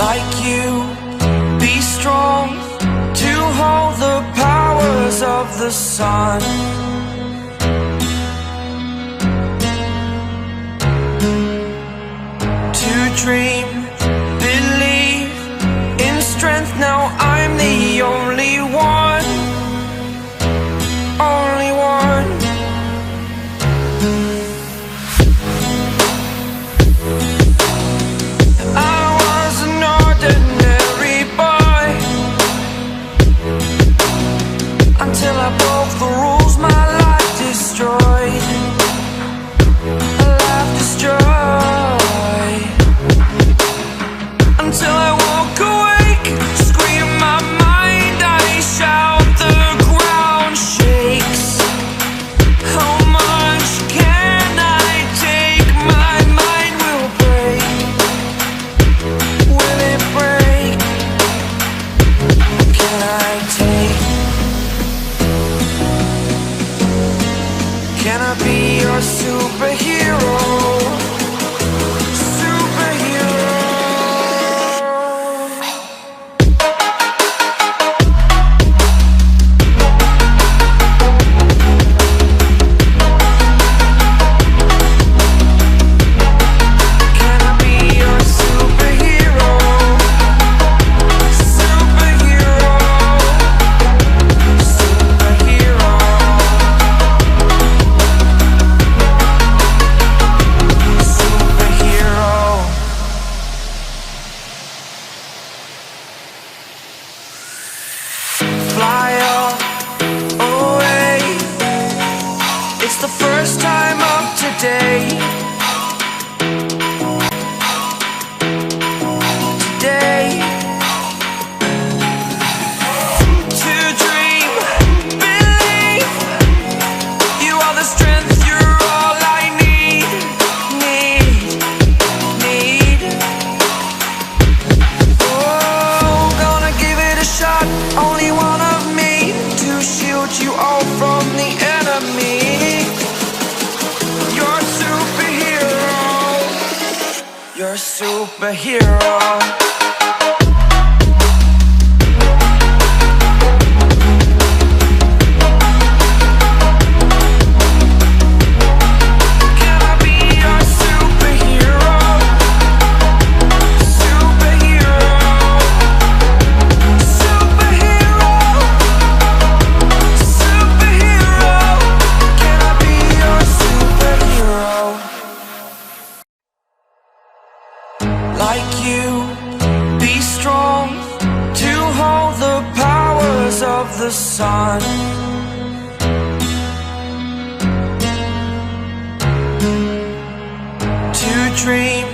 like you, be strong to hold the powers of the sun. To dream, believe in strength, now I'm the only one, only one. I was an ordinary boy until I broke the rules, my life destroyed, a life destroyed. Until I walk awake, scream my mind, I shout, the ground shakes. How much can I take? My mind will break. Will it break? Can I take? Can I be your superhero? Fly away. It's the first time of today. Today. To dream, believe. You are the strength, you're all I need. Oh, gonna give it a shot. Only one of me to shield you all from the enemy. You're a superhero. You're a superhero. Like you, be strong to hold the powers of the sun. To dream,